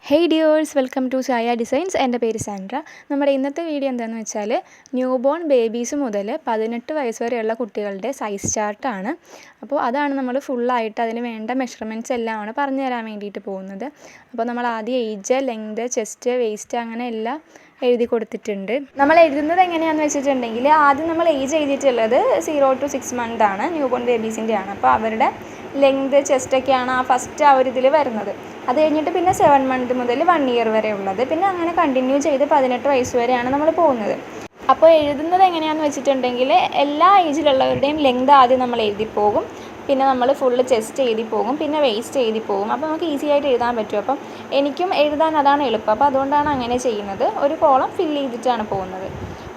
Hey dears, welcome to ചായ designs. എൻ്റെ പേര് സാൻഡ്ര. നമ്മുടെ ഇന്നത്തെ വീഡിയോ എന്താണെന്ന് വെച്ചാൽ ന്യൂ ബോൺ ബേബീസ് മുതൽ 18 വയസ്സ് വരെയുള്ള കുട്ടികളുടെ സൈസ് ചാർട്ടാണ്. അപ്പോൾ അതാണ് നമ്മൾ ഫുള്ളായിട്ട് അതിന് വേണ്ട മെഷർമെൻറ്റ്സ് എല്ലാമാണ് പറഞ്ഞു തരാൻ വേണ്ടിയിട്ട് പോകുന്നത്. അപ്പോൾ നമ്മൾ ആദ്യം ഏജ്, ലെങ്ത്, ചെസ്റ്റ്, വേസ്റ്റ് അങ്ങനെ എല്ലാം എഴുതി കൊടുത്തിട്ടുണ്ട്. നമ്മൾ എഴുതുന്നത് എങ്ങനെയാണെന്ന് വെച്ചിട്ടുണ്ടെങ്കിൽ ആദ്യം നമ്മൾ ഏജ് എഴുതിയിട്ടുള്ളത് 0 to 6 month ആണ്, ന്യൂ ബോൺ ബേബീസിൻ്റെ ആണ്. അപ്പോൾ അവരുടെ ലെങ്ത്, ചെസ്റ്റൊക്കെയാണ് ഫസ്റ്റ് ആ ഒരു ഇതിൽ വരുന്നത്. അത് കഴിഞ്ഞിട്ട് പിന്നെ 7 month മുതൽ 1 year വരെ ഉള്ളത്, പിന്നെ അങ്ങനെ കണ്ടിന്യൂ ചെയ്ത് 18 വയസ്സ് വരെയാണ് നമ്മൾ പോകുന്നത്. അപ്പോൾ എഴുതുന്നത് എങ്ങനെയാണെന്ന് വെച്ചിട്ടുണ്ടെങ്കിൽ എല്ലാ ഏജിലുള്ളവരുടെയും ലെങ്ത് ആദ്യം നമ്മൾ എഴുതി പോകും, പിന്നെ നമ്മൾ ഫുള്ള് ചെസ്റ്റ് എഴുതി പോകും, പിന്നെ വേസ്റ്റ് എഴുതി പോകും. അപ്പോൾ നമുക്ക് ഈസി ആയിട്ട് എഴുതാൻ പറ്റും. അപ്പം എനിക്കും എഴുതാൻ അതാണ് എളുപ്പം. അപ്പോൾ അതുകൊണ്ടാണ് അങ്ങനെ ചെയ്യുന്നത്. ഒരു കോളം ഫില്ല് ചെയ്തിട്ടാണ് പോകുന്നത്.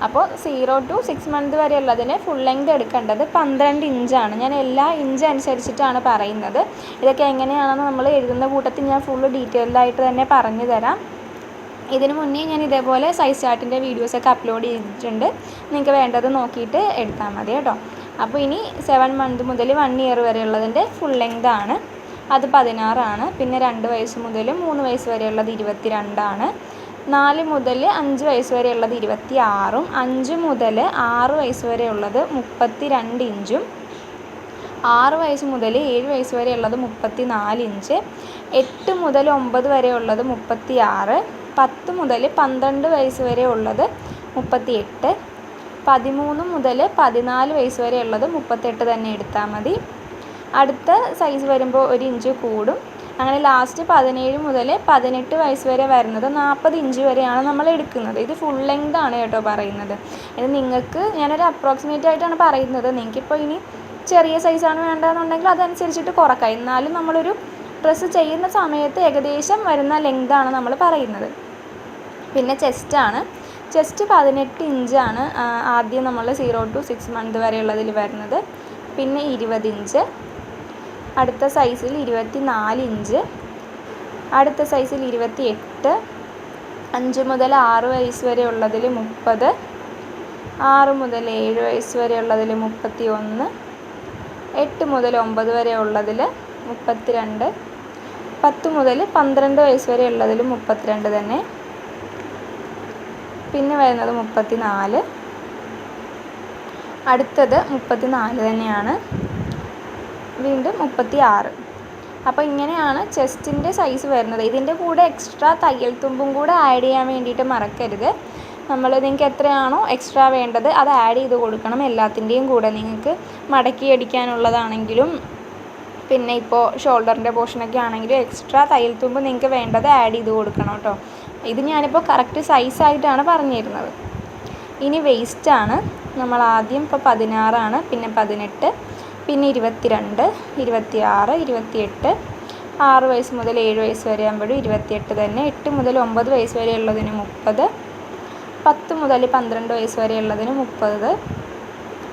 അപ്പോൾ 0 to 6 month വരെ ഉള്ളതിന് ഫുൾ ലെങ്ത് എടുക്കേണ്ടത് 12 ഇഞ്ചാണ്. ഞാൻ എല്ലാ ഇഞ്ച് അനുസരിച്ചിട്ടാണ് പറയുന്നത്. ഇതൊക്കെ എങ്ങനെയാണെന്ന് നമ്മൾ എഴുതുന്ന കൂട്ടത്തിൽ ഞാൻ ഫുള്ള് ഡീറ്റെയിൽഡായിട്ട് തന്നെ പറഞ്ഞു തരാം. ഇതിന് മുന്നേ ഞാൻ ഇതേപോലെ സൈസ് ചാർട്ടിൻ്റെ വീഡിയോസൊക്കെ അപ്ലോഡ് ചെയ്തിട്ടുണ്ട്. നിങ്ങൾക്ക് വേണ്ടത് നോക്കിയിട്ട് എടുത്താൽ മതി കേട്ടോ. അപ്പോൾ ഇനി 7 month മുതൽ 1 year വരെ ഉള്ളതിൻ്റെ ഫുൾ ലെങ്ത് ആണ്, അത് 16 ആണ്. പിന്നെ 2 വയസ്സ് മുതൽ 3 വയസ്സ് വരെയുള്ളത് 22 ആണ്. 4 മുതൽ 5 വയസ്സ് വരെയുള്ളത് 26ഉം 5 മുതൽ 6 വയസ്സ് വരെയുള്ളത് 32 ഇഞ്ചും 6 വയസ്സ് മുതൽ 7 വയസ്സ് വരെയുള്ളത് 34 ഇഞ്ച് 8 മുതൽ 9 വരെയുള്ളത് 36 10 മുതൽ 12 വയസ്സ് വരെ ഉള്ളത് 38 13 മുതൽ 14 വയസ്സ് വരെ ഉള്ളത് 38 തന്നെ എടുത്താൽ മതി. അടുത്ത സൈസ് വരുമ്പോൾ 1 ഇഞ്ച് കൂടും. അങ്ങനെ ലാസ്റ്റ് 17 മുതൽ 18 വയസ്സ് വരെ വരുന്നത് 40 ഇഞ്ച് വരെയാണ് നമ്മൾ എടുക്കുന്നത്. ഇത് ഫുൾ ലെങ്ത് ആണ് കേട്ടോ പറയുന്നത്. ഇത് നിങ്ങൾക്ക് ഞാനൊരു അപ്രോക്സിമേറ്റ് ആയിട്ടാണ് പറയുന്നത്. നിങ്ങൾക്കിപ്പോൾ ഇനി ചെറിയ സൈസാണ് വേണ്ടതെന്നുണ്ടെങ്കിൽ അതനുസരിച്ചിട്ട് കുറക്കാം. എന്നാലും നമ്മളൊരു ഡ്രസ്സ് ചെയ്യുന്ന സമയത്ത് ഏകദേശം വരുന്ന ലെങ്താണ് നമ്മൾ പറയുന്നത്. പിന്നെ ചെസ്റ്റാണ്. ചെസ്റ്റ് 18 ഇഞ്ചാണ് ആദ്യം നമ്മൾ 0 to 6 month വരെയുള്ളതിൽ വരുന്നത്. പിന്നെ 20 ഇഞ്ച്, അടുത്ത സൈസിൽ 24 ഇഞ്ച്, അടുത്ത സൈസിൽ 28, 5 മുതൽ 6 വയസ്സ് വരെ ഉള്ളതിൽ 30, 6 മുതൽ 7 വയസ്സ് വരെ ഉള്ളതിൽ 31, 8 മുതൽ 9 വരെ ഉള്ളതിൽ 32, 10 മുതൽ 12 വയസ്സ് വരെ ഉള്ളതിൽ 32 തന്നെ. പിന്നെ വരുന്നത് 34, അടുത്തത് 34 തന്നെയാണ്, വീണ്ടും 36. അപ്പോൾ ഇങ്ങനെയാണ് ചെസ്റ്റിൻ്റെ സൈസ് വരുന്നത്. ഇതിൻ്റെ കൂടെ എക്സ്ട്രാ തയ്യൽ തുമ്പും കൂടെ ആഡ് ചെയ്യാൻ വേണ്ടിയിട്ട് മറക്കരുത്. നിങ്ങൾക്ക് എത്രയാണോ എക്സ്ട്രാ വേണ്ടത് അത് ആഡ് ചെയ്ത് കൊടുക്കണം എല്ലാത്തിൻ്റെയും കൂടെ. നിങ്ങൾക്ക് മടക്കി അടിക്കാനുള്ളതാണെങ്കിലും പിന്നെ ഇപ്പോൾ ഷോൾഡറിൻ്റെ പോർഷനൊക്കെ ആണെങ്കിലും എക്സ്ട്രാ തയ്യൽ തുമ്പ് നിങ്ങൾക്ക് വേണ്ടത് ആഡ് ചെയ്ത് കൊടുക്കണം കേട്ടോ. ഇത് ഞാനിപ്പോൾ കറക്റ്റ് സൈസായിട്ടാണ് പറഞ്ഞു തരുന്നത്. ഇനി വേസ്റ്റാണ്. നമ്മൾ ആദ്യം ഇപ്പോൾ 16 ആണ്, പിന്നെ 18, പിന്നെ 22, 26, 28, 6 വയസ്സ് മുതൽ 7 വയസ്സ് വരെ ആകുമ്പോഴും 28 തന്നെ. 8 മുതൽ 9 വയസ്സ് വരെ ഉള്ളതിന് 30, 10 മുതൽ 12 വയസ്സ് വരെ ഉള്ളതിന് 30,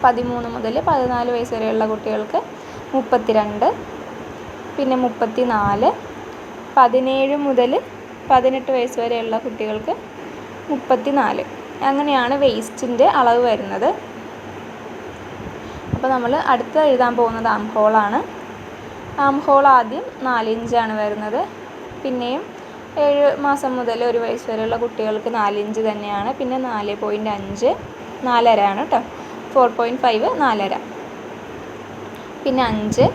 13 മുതൽ 14 വയസ്സ് വരെയുള്ള കുട്ടികൾക്ക് 32, പിന്നെ 34, 17 മുതൽ 18 വയസ്സ് വരെയുള്ള കുട്ടികൾക്ക് 34. അങ്ങനെയാണ് വേസ്റ്റിൻ്റെ അളവ് വരുന്നത്. അപ്പോൾ നമ്മൾ അടുത്ത എഴുതാൻ പോകുന്നത് ആം ഹോളാണ്. ആം ഹോൾ ആദ്യം 4 ഇഞ്ചാണ് വരുന്നത്. പിന്നെയും 7 മാസം മുതൽ 1 വയസ്സ് വരെയുള്ള കുട്ടികൾക്ക് 4 ഇഞ്ച് തന്നെയാണ്. പിന്നെ 4.5, 4.5 ആണ് കേട്ടോ. 4.5, 4.5, പിന്നെ 5,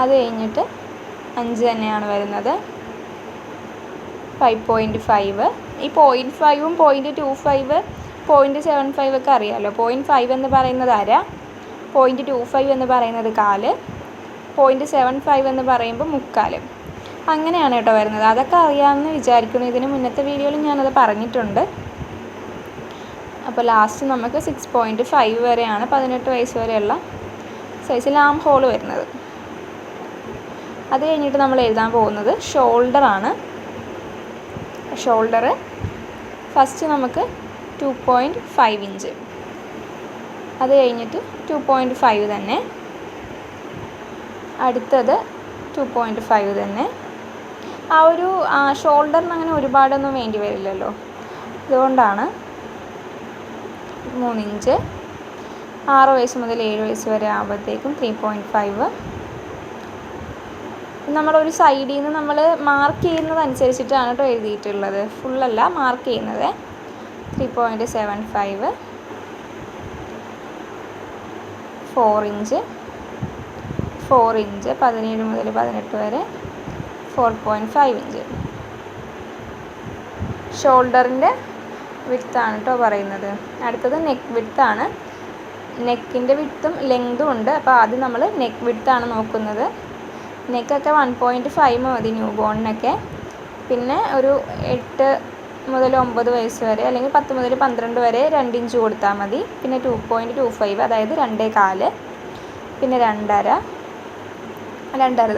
അത് കഴിഞ്ഞിട്ട് 5 തന്നെയാണ് വരുന്നത്. 5.5, ഈ 0.5ഉം 0.25, 0.75 ഒക്കെ അറിയാമല്ലോ. 0.5 എന്ന് പറയുന്നത് അര, 0.25 എന്ന് പറയുന്നത് 1/4, 0.75 എന്ന് പറയുമ്പോൾ 3/4. അങ്ങനെയാണ് കേട്ടോ വരുന്നത്. അതൊക്കെ അറിയാമെന്ന് വിചാരിക്കുന്നു. ഇതിന് മുന്നത്തെ വീഡിയോയിൽ ഞാനത് പറഞ്ഞിട്ടുണ്ട്. അപ്പോൾ ലാസ്റ്റ് നമുക്ക് 6.5 വരെയാണ് 18 വയസ്സ് വരെയുള്ള സൈസിൽ ആം ഹോൾ വരുന്നത്. അത് കഴിഞ്ഞിട്ട് നമ്മൾ എഴുതാൻ പോകുന്നത് ഷോൾഡറാണ്. ഷോൾഡർ ഫസ്റ്റ് നമുക്ക് 2.5 ഇഞ്ച്, അത് കഴിഞ്ഞിട്ട് 2.5 തന്നെ, അടുത്തത് 2.5 തന്നെ. ആ ഒരു ഷോൾഡറിന് അങ്ങനെ ഒരുപാടൊന്നും വേണ്ടി വരില്ലല്ലോ, അതുകൊണ്ടാണ് 3 ഇഞ്ച്. 6 വയസ്സ് മുതൽ 7 വയസ്സ് വരെ ആകുമ്പോഴത്തേക്കും 3.5, നമ്മളൊരു സൈഡിൽ നിന്ന് നമ്മൾ മാർക്ക് ചെയ്യുന്നതനുസരിച്ചിട്ടാണ് കേട്ടോ എഴുതിയിട്ടുള്ളത്. ഫുള്ളല്ല മാർക്ക് ചെയ്യുന്നത്. 3.75, 4 ഇഞ്ച്, 4 ഇഞ്ച് 17 മുതൽ 18 വരെ, 4.5 ഇഞ്ച്. ഷോൾഡറിൻ്റെ വിഡ്ത്താണ് കേട്ടോ പറയുന്നത്. അടുത്തത് നെക്ക് വിഡ്ത്താണ്. നെക്കിൻ്റെ വിഡ്ത്തും ലെങ്തും ഉണ്ട്. അപ്പോൾ ആദ്യം നമ്മൾ നെക്ക് വിഡ്ത്താണ് നോക്കുന്നത്. നെക്കൊക്കെ 1.5 മതി ന്യൂ ബോണിനൊക്കെ. പിന്നെ ഒരു 8 മുതൽ 9 വയസ്സ് വരെ, അല്ലെങ്കിൽ 10 മുതൽ 12 വരെ 2 ഇഞ്ച് കൊടുത്താൽ മതി. പിന്നെ 2.25, അതായത് 2.25, പിന്നെ 2.5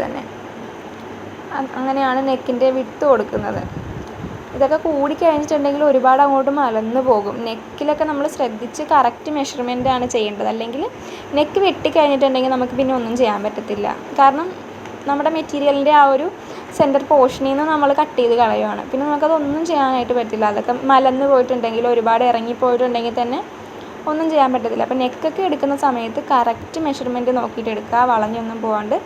തന്നെ. അങ്ങനെയാണ് നെക്കിൻ്റെ വിഡ്ത്ത് കൊടുക്കുന്നത്. ഇതൊക്കെ കൂടിക്കഴിഞ്ഞിട്ടുണ്ടെങ്കിൽ ഒരുപാട് അങ്ങോട്ട് മലന്ന് പോകും. നെക്കിലൊക്കെ നമ്മൾ ശ്രദ്ധിച്ച് കറക്റ്റ് മെഷർമെൻ്റാണ് ചെയ്യേണ്ടത്. അല്ലെങ്കിൽ നെക്ക് വെട്ടിക്കഴിഞ്ഞിട്ടുണ്ടെങ്കിൽ നമുക്ക് പിന്നെ ഒന്നും ചെയ്യാൻ പറ്റത്തില്ല. കാരണം നമ്മുടെ മെറ്റീരിയലിൻ്റെ ആ ഒരു സെൻറ്റർ പോർഷനിൽ നിന്ന് നമ്മൾ കട്ട് ചെയ്ത് കളയുവാണ്. പിന്നെ നമുക്കതൊന്നും ചെയ്യാനായിട്ട് പറ്റില്ല. അതൊക്കെ മലന്ന് പോയിട്ടുണ്ടെങ്കിൽ, ഒരുപാട് ഇറങ്ങിപ്പോയിട്ടുണ്ടെങ്കിൽ തന്നെ ഒന്നും ചെയ്യാൻ പറ്റത്തില്ല. അപ്പോൾ നെക്കൊക്കെ എടുക്കുന്ന സമയത്ത് കറക്റ്റ് മെഷർമെൻറ്റ് നോക്കിയിട്ട് എടുക്കുക. വളഞ്ഞൊന്നും പോകാണ്ട്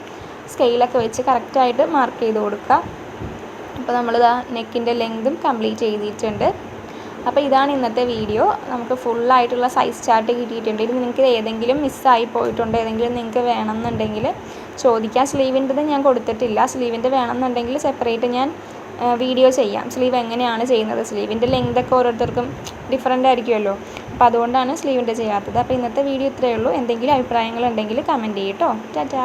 സ്കെയിലൊക്കെ വെച്ച് കറക്റ്റായിട്ട് മാർക്ക് ചെയ്ത് കൊടുക്കുക. അപ്പോൾ നമ്മളിതാ നെക്കിൻ്റെ ലെങ്തും കംപ്ലീറ്റ് ചെയ്തിട്ടുണ്ട്. അപ്പോൾ ഇതാണ് ഇന്നത്തെ വീഡിയോ. നമുക്ക് ഫുള്ളായിട്ടുള്ള സൈസ് ചാർട്ട് കിട്ടിയിട്ടുണ്ട്. ഇത് നിങ്ങൾക്ക് ഏതെങ്കിലും മിസ്സായി പോയിട്ടുണ്ട്, ഏതെങ്കിലും നിങ്ങൾക്ക് വേണമെന്നുണ്ടെങ്കിൽ ചോദിക്കാം. സ്ലീവിൻ്റെത് ഞാൻ കൊടുത്തിട്ടില്ല. സ്ലീവിൻ്റെ വേണമെന്നുണ്ടെങ്കിൽ സെപ്പറേറ്റ് ഞാൻ വീഡിയോ ചെയ്യാം. സ്ലീവ് എങ്ങനെയാണ് ചെയ്യുന്നത്. സ്ലീവിൻ്റെ ലെങ്തൊക്കെ ഓരോരുത്തർക്കും ഡിഫറൻ്റ് ആയിരിക്കുമല്ലോ. അപ്പോൾ അതുകൊണ്ടാണ് സ്ലീവിൻ്റെ ചെയ്യാത്തത്. അപ്പോൾ ഇന്നത്തെ വീഡിയോ ഇത്രയേ ഉള്ളൂ. എന്തെങ്കിലും അഭിപ്രായങ്ങളുണ്ടെങ്കിൽ കമൻറ്റ് ചെയ്യട്ടോ. ടാറ്റാ.